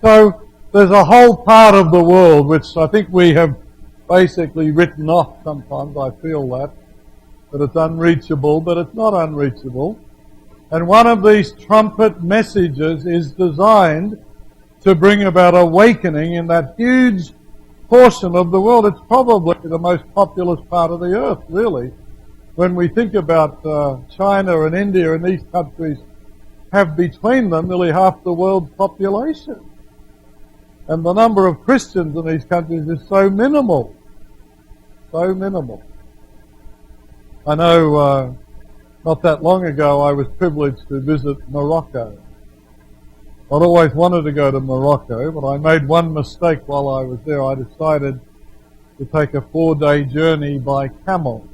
So there's a whole part of the world which I think we have basically written off sometimes. I feel that it's unreachable, but it's not unreachable. And one of these trumpet messages is designed to bring about awakening in that huge portion of the world. It's probably the most populous part of the earth, really. When we think about China and India, and these countries have between them nearly half the world's population. And the number of Christians in these countries is so minimal. So minimal. I know not that long ago I was privileged to visit Morocco. I'd always wanted to go to Morocco, but I made one mistake while I was there. I decided to take a 4-day journey by camel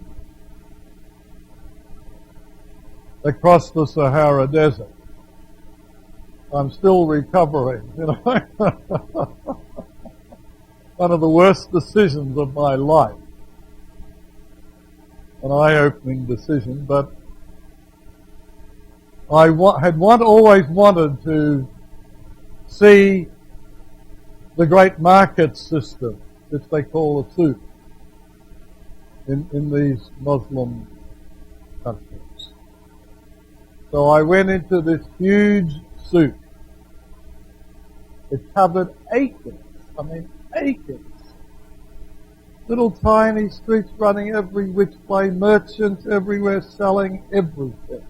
across the Sahara Desert. I'm still recovering, you know. One of the worst decisions of my life. An eye-opening decision, but I always wanted to see the great market system, which they call a souk, in these Muslim countries. So I went into this huge souk. It covered acres, acres. Little tiny streets running every which way, merchants everywhere selling everything.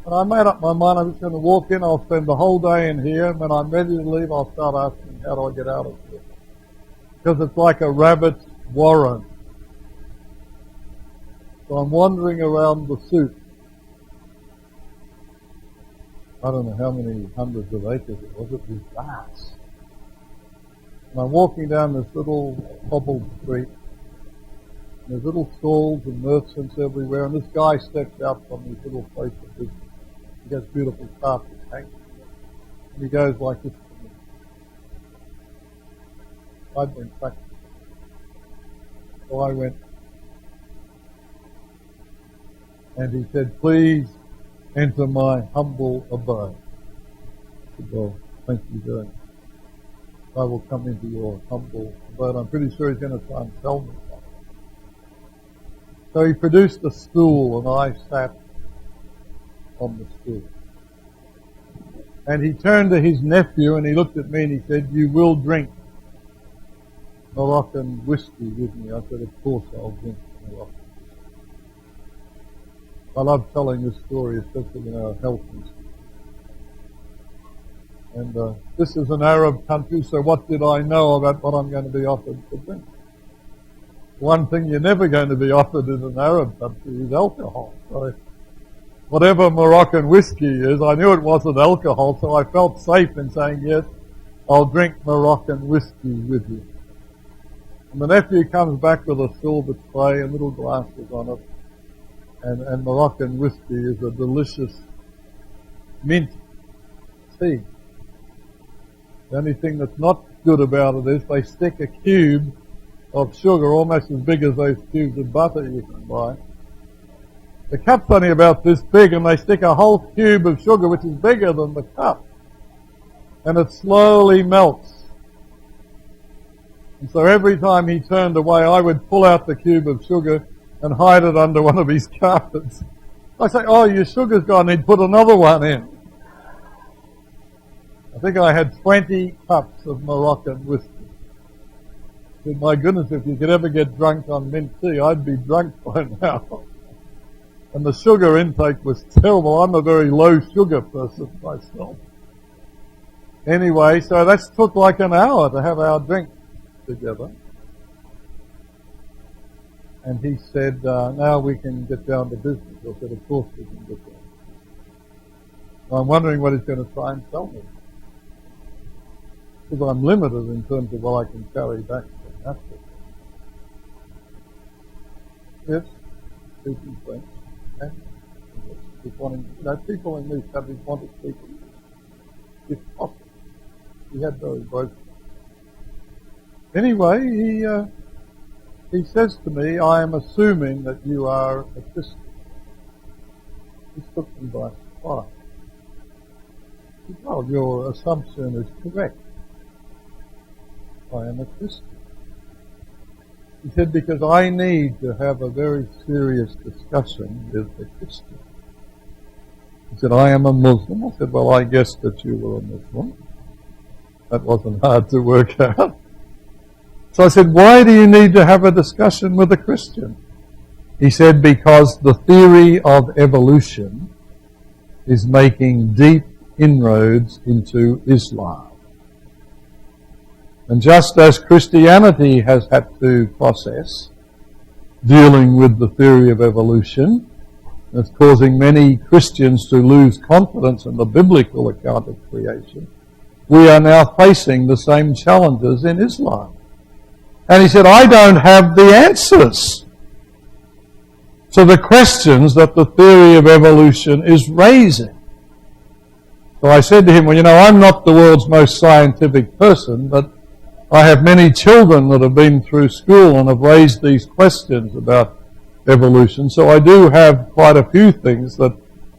And I made up my mind I'm just going to walk in, I'll spend the whole day in here, and when I'm ready to leave I'll start asking how do I get out of here. Because it's like a rabbit's warren. So I'm wandering around the souk. I don't know how many hundreds of acres it was. It was vast. And I'm walking down this little cobbled street. And there's little stalls and merchants everywhere. And this guy steps out from his little place of business. He has beautiful carpet hanging. And he goes like this to me. I'd been practicing. So I went. And he said, please enter my humble abode. I said, well, thank you very much. I will come into your humble abode. I'm pretty sure he's going to try and sell me something. So he produced a stool and I sat on the stool. And he turned to his nephew and he looked at me and he said, you will drink Moroccan whiskey with me. I said, of course I'll drink Moroccan. I love telling this story, especially in our health institute. And this is an Arab country, so what did I know about what I'm going to be offered to drink? One thing you're never going to be offered in an Arab country is alcohol. So whatever Moroccan whiskey is, I knew it wasn't alcohol, so I felt safe in saying, yes, I'll drink Moroccan whiskey with you. And the nephew comes back with a silver tray and little glasses on it. And Moroccan whiskey is a delicious mint tea. The only thing that's not good about it is they stick a cube of sugar almost as big as those cubes of butter you can buy. The cup's only about this big and they stick a whole cube of sugar which is bigger than the cup. And it slowly melts. And so every time he turned away I would pull out the cube of sugar and hide it under one of his carpets. I say, oh, your sugar's gone. He'd put another one in. I think I had 20 cups of Moroccan whiskey. I said, my goodness, if you could ever get drunk on mint tea, I'd be drunk by now. And the sugar intake was terrible. I'm a very low sugar person myself. Anyway, so that took like an hour to have our drink together. And he said, now we can get down to business. I said, of course we can get down. I'm wondering what he's going to try and tell me. Because I'm limited in terms of what I can carry back to Africa. Yes, speaking French. And people in these countries want to speak English. If possible. He had those both. Anyway, he says to me, I am assuming that you are a Christian. This took me by surprise. said, well, your assumption is correct. I am a Christian. He said, because I need to have a very serious discussion with the Christian. He said, I am a Muslim. I said, well, I guessed that you were a Muslim. That wasn't hard to work out. So I said, why do you need to have a discussion with a Christian? He said, because the theory of evolution is making deep inroads into Islam. And just as Christianity has had to process dealing with the theory of evolution, it's causing many Christians to lose confidence in the biblical account of creation, we are now facing the same challenges in Islam. And he said, I don't have the answers to the questions that the theory of evolution is raising. So I said to him, well, I'm not the world's most scientific person, but I have many children that have been through school and have raised these questions about evolution, so I do have quite a few things that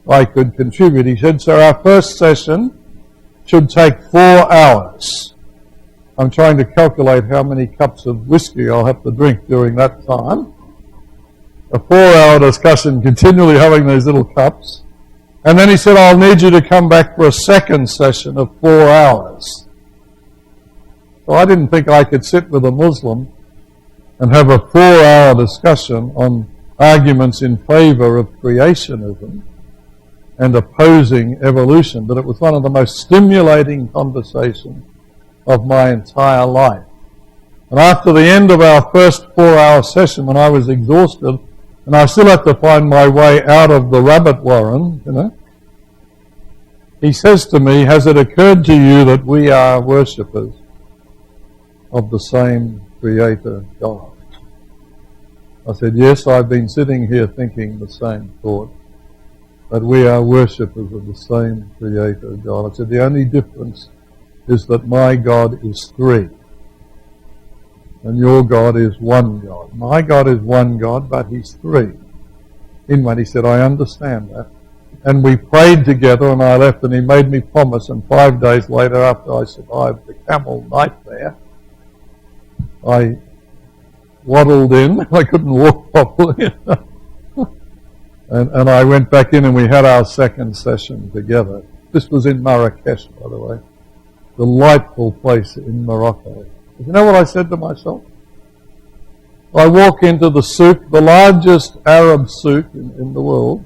I could contribute. He said, so our first session should take 4 hours. I'm trying to calculate how many cups of whiskey I'll have to drink during that time. A 4-hour discussion, continually having these little cups. And then he said, I'll need you to come back for a second session of 4 hours. So I didn't think I could sit with a Muslim and have a 4-hour discussion on arguments in favor of creationism and opposing evolution, but it was one of the most stimulating conversations of my entire life. And after the end of our first 4-hour session, when I was exhausted, and I still had to find my way out of the rabbit warren, he says to me, has it occurred to you that we are worshippers of the same Creator God? I said, yes, I've been sitting here thinking the same thought, that we are worshippers of the same Creator God. I said, the only difference is that my God is 3, and your God is 1 God. My God is 1 God, but He's 3 in one. He said, I understand that. And we prayed together, and I left, and he made me promise, and 5 days later, after I survived the camel nightmare, I waddled in. I couldn't walk properly. and I went back in and we had our second session together. This was in Marrakesh, by the way. Delightful place in Morocco. You know what I said to myself? I walk into the souk, the largest Arab souk in the world,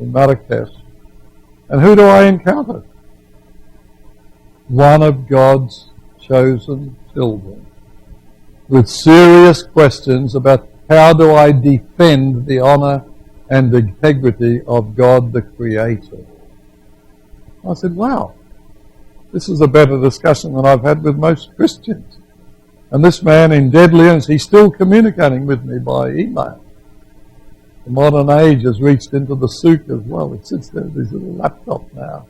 in Marrakesh, and who do I encounter? One of God's chosen children, with serious questions about how do I defend the honor and integrity of God the Creator. I said, wow, this is a better discussion than I've had with most Christians. And this man in deadly earnest, he's still communicating with me by email. The modern age has reached into the souk as well. It sits there with his little laptop now.